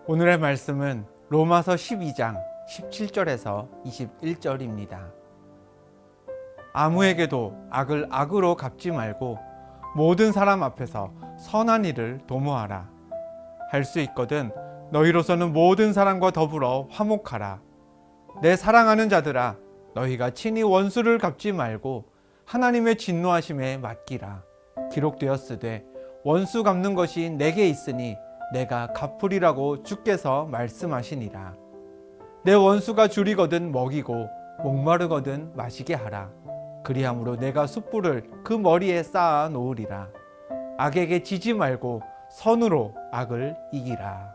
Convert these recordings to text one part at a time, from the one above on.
오늘의 말씀은 로마서 12장 17절에서 21절입니다. 아무에게도 악을 악으로 갚지 말고 모든 사람 앞에서 선한 일을 도모하라. 할 수 있거든 너희로서는 모든 사람과 더불어 화목하라. 내 사랑하는 자들아, 너희가 친히 원수를 갚지 말고 하나님의 진노하심에 맡기라. 기록되었으되 원수 갚는 것이 내게 있으니 내가 갚으리라고 주께서 말씀하시니라. 내 원수가 줄이거든 먹이고 목마르거든 마시게 하라. 그리함으로 내가 숯불을 그 머리에 쌓아 놓으리라. 악에게 지지 말고 선으로 악을 이기라.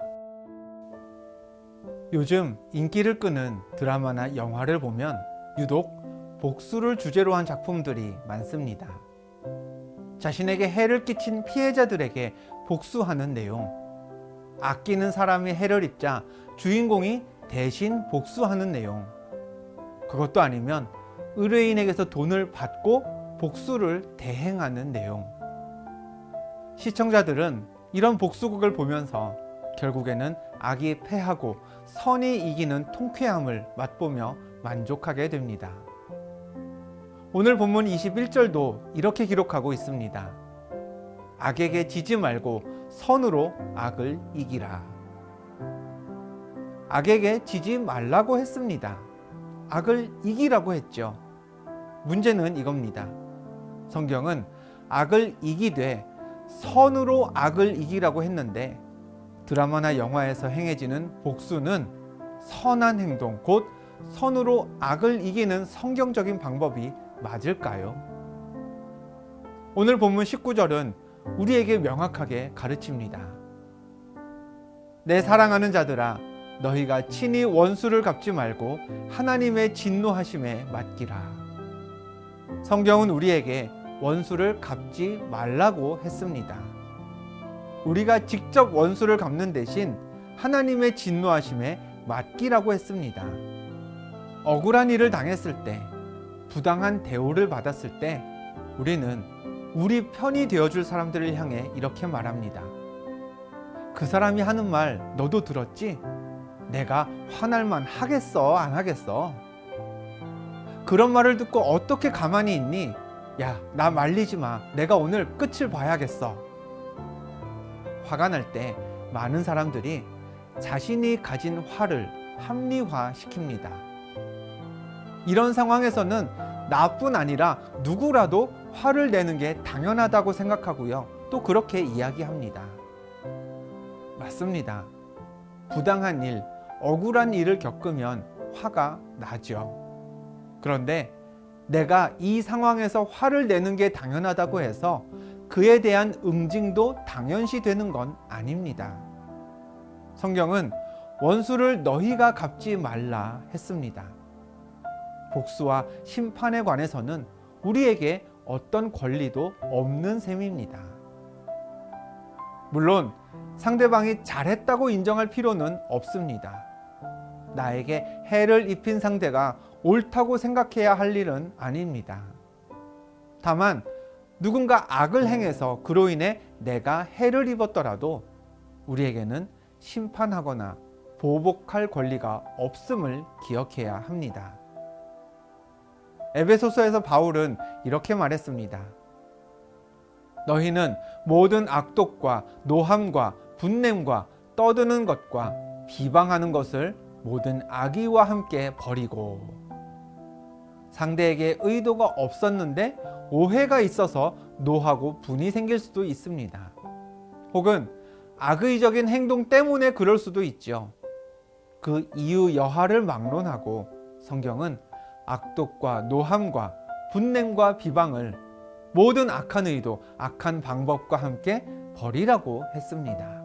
요즘 인기를 끄는 드라마나 영화를 보면 유독 복수를 주제로 한 작품들이 많습니다. 자신에게 해를 끼친 피해자들에게 복수하는 내용, 아끼는 사람이 해를 입자 주인공이 대신 복수하는 내용, 그것도 아니면 의뢰인에게서 돈을 받고 복수를 대행하는 내용. 시청자들은 이런 복수극을 보면서 결국에는 악이 패하고 선이 이기는 통쾌함을 맛보며 만족하게 됩니다. 오늘 본문 21절도 이렇게 기록하고 있습니다. 악에게 지지 말고 선으로 악을 이기라. 악에게 지지 말라고 했습니다. 악을 이기라고 했죠. 문제는 이겁니다. 성경은 악을 이기되 선으로 악을 이기라고 했는데 드라마나 영화에서 행해지는 복수는 선한 행동, 곧 선으로 악을 이기는 성경적인 방법이 맞을까요? 오늘 본문 19절은 우리에게 명확하게 가르칩니다. 내 사랑하는 자들아, 너희가 친히 원수를 갚지 말고 하나님의 진노하심에 맡기라. 성경은 우리에게 원수를 갚지 말라고 했습니다. 우리가 직접 원수를 갚는 대신 하나님의 진노하심에 맡기라고 했습니다. 억울한 일을 당했을 때, 부당한 대우를 받았을 때 우리는 우리 편이 되어줄 사람들을 향해 이렇게 말합니다. 그 사람이 하는 말 너도 들었지? 내가 화날만 하겠어, 안 하겠어? 그런 말을 듣고 어떻게 가만히 있니? 야, 나 말리지 마. 내가 오늘 끝을 봐야겠어. 화가 날 때 많은 사람들이 자신이 가진 화를 합리화시킵니다. 이런 상황에서는 나뿐 아니라 누구라도 화를 내는 게 당연하다고 생각하고요. 또 그렇게 이야기합니다. 맞습니다. 부당한 일, 억울한 일을 겪으면 화가 나죠. 그런데 내가 이 상황에서 화를 내는 게 당연하다고 해서 그에 대한 응징도 당연시 되는 건 아닙니다. 성경은 원수를 너희가 갚지 말라 했습니다. 복수와 심판에 관해서는 우리에게 어떤 권리도 없는 셈입니다. 물론 상대방이 잘했다고 인정할 필요는 없습니다. 나에게 해를 입힌 상대가 옳다고 생각해야 할 일은 아닙니다. 다만 누군가 악을 행해서 그로 인해 내가 해를 입었더라도 우리에게는 심판하거나 보복할 권리가 없음을 기억해야 합니다. 에베소서에서 바울은 이렇게 말했습니다. 너희는 모든 악독과 노함과 분냄과 떠드는 것과 비방하는 것을 모든 악의와 함께 버리고. 상대에게 의도가 없었는데 오해가 있어서 노하고 분이 생길 수도 있습니다. 혹은 악의적인 행동 때문에 그럴 수도 있죠. 그 이유 여하를 막론하고 성경은 악독과 노함과 분냄과 비방을 모든 악한 의도, 악한 방법과 함께 버리라고 했습니다.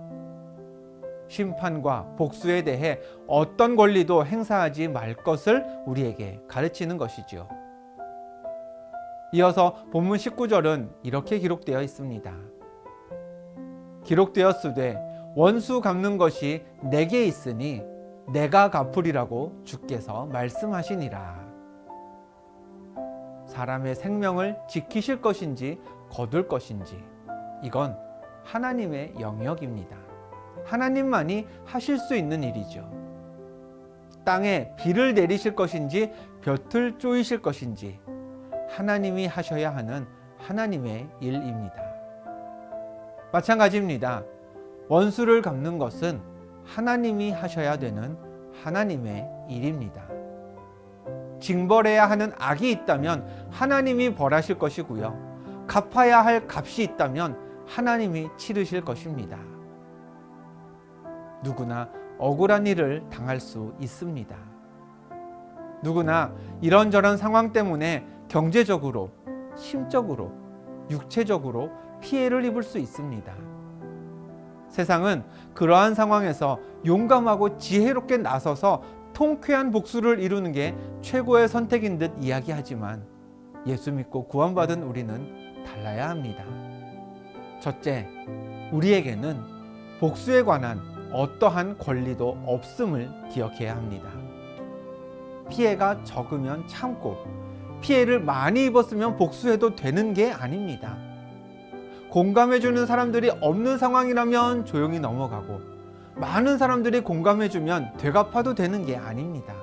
심판과 복수에 대해 어떤 권리도 행사하지 말 것을 우리에게 가르치는 것이죠. 이어서 본문 19절은 이렇게 기록되어 있습니다. 기록되었으되 원수 갚는 것이 내게 있으니 내가 갚으리라고 주께서 말씀하시니라. 사람의 생명을 지키실 것인지 거둘 것인지 이건 하나님의 영역입니다. 하나님만이 하실 수 있는 일이죠. 땅에 비를 내리실 것인지 볕을 쪼이실 것인지 하나님이 하셔야 하는 하나님의 일입니다. 마찬가지입니다. 원수를 갚는 것은 하나님이 하셔야 되는 하나님의 일입니다. 징벌해야 하는 악이 있다면 하나님이 벌하실 것이고요. 갚아야 할 값이 있다면 하나님이 치르실 것입니다. 누구나 억울한 일을 당할 수 있습니다. 누구나 이런저런 상황 때문에 경제적으로, 심적으로, 육체적으로 피해를 입을 수 있습니다. 세상은 그러한 상황에서 용감하고 지혜롭게 나서서 통쾌한 복수를 이루는 게 최고의 선택인 듯 이야기하지만 예수 믿고 구원받은 우리는 달라야 합니다. 첫째, 우리에게는 복수에 관한 어떠한 권리도 없음을 기억해야 합니다. 피해가 적으면 참고 피해를 많이 입었으면 복수해도 되는 게 아닙니다. 공감해주는 사람들이 없는 상황이라면 조용히 넘어가고 많은 사람들이 공감해주면 되갚아도 되는 게 아닙니다.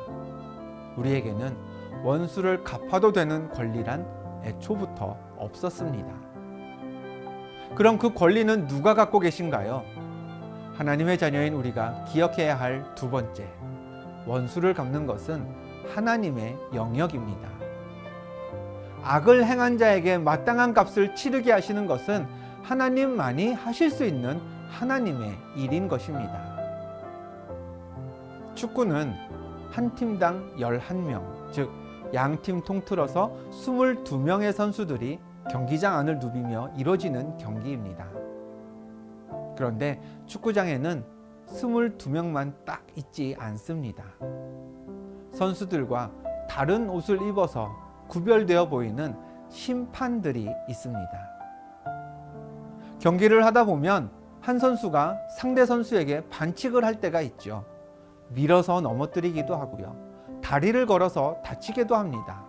우리에게는 원수를 갚아도 되는 권리란 애초부터 없었습니다. 그럼 그 권리는 누가 갖고 계신가요? 하나님의 자녀인 우리가 기억해야 할 두 번째, 원수를 갚는 것은 하나님의 영역입니다. 악을 행한 자에게 마땅한 값을 치르게 하시는 것은 하나님만이 하실 수 있는 하나님의 일인 것입니다. 축구는 한 팀당 11명, 즉 양팀 통틀어서 22명의 선수들이 경기장 안을 누비며 이루어지는 경기입니다. 그런데 축구장에는 22명만 딱 있지 않습니다. 선수들과 다른 옷을 입어서 구별되어 보이는 심판들이 있습니다. 경기를 하다 보면 한 선수가 상대 선수에게 반칙을 할 때가 있죠. 밀어서 넘어뜨리기도 하고요. 다리를 걸어서 다치기도 합니다.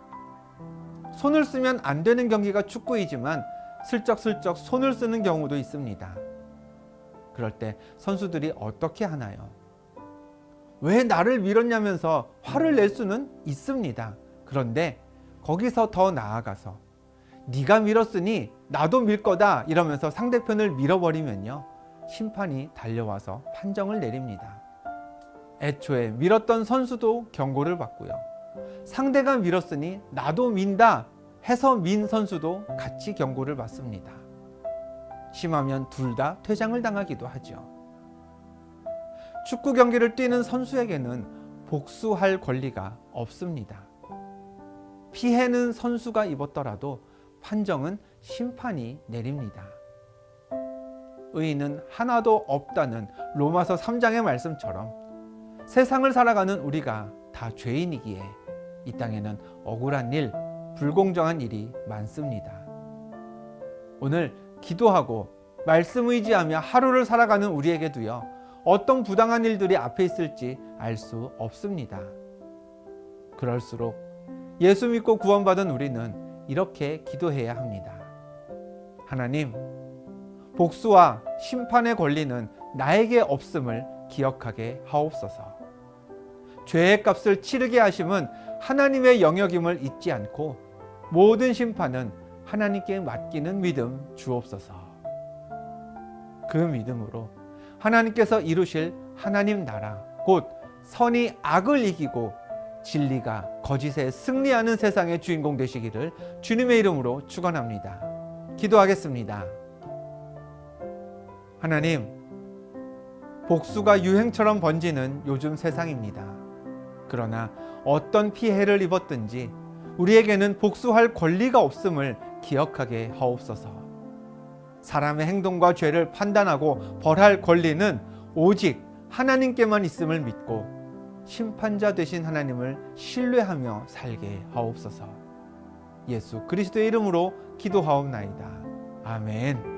손을 쓰면 안 되는 경기가 축구이지만 슬쩍슬쩍 손을 쓰는 경우도 있습니다. 그럴 때 선수들이 어떻게 하나요? 왜 나를 밀었냐면서 화를 낼 수는 있습니다. 그런데 거기서 더 나아가서 네가 밀었으니 나도 밀 거다 이러면서 상대편을 밀어버리면요, 심판이 달려와서 판정을 내립니다. 애초에 밀었던 선수도 경고를 받고요, 상대가 밀었으니 나도 민다 해서 민 선수도 같이 경고를 받습니다. 심하면 둘 다 퇴장을 당하기도 하죠. 축구 경기를 뛰는 선수에게는 복수할 권리가 없습니다. 피해는 선수가 입었더라도 판정은 심판이 내립니다. 의인은 하나도 없다는 로마서 3장의 말씀처럼 세상을 살아가는 우리가 다 죄인이기에 이 땅에는 억울한 일, 불공정한 일이 많습니다. 오늘 기도하고 말씀 의지하며 하루를 살아가는 우리에게도요, 어떤 부당한 일들이 앞에 있을지 알 수 없습니다. 그럴수록 예수 믿고 구원받은 우리는 이렇게 기도해야 합니다. 하나님, 복수와 심판의 권리는 나에게 없음을 기억하게 하옵소서. 죄의 값을 치르게 하심은 하나님의 영역임을 잊지 않고 모든 심판은 하나님께 맡기는 믿음 주옵소서. 그 믿음으로 하나님께서 이루실 하나님 나라, 곧 선이 악을 이기고 진리가 거짓에 승리하는 세상의 주인공 되시기를 주님의 이름으로 축원합니다. 기도하겠습니다. 하나님, 복수가 유행처럼 번지는 요즘 세상입니다. 그러나 어떤 피해를 입었든지 우리에게는 복수할 권리가 없음을 기억하게 하옵소서. 사람의 행동과 죄를 판단하고 벌할 권리는 오직 하나님께만 있음을 믿고 심판자 되신 하나님을 신뢰하며 살게 하옵소서. 예수 그리스도의 이름으로 기도하옵나이다. 아멘.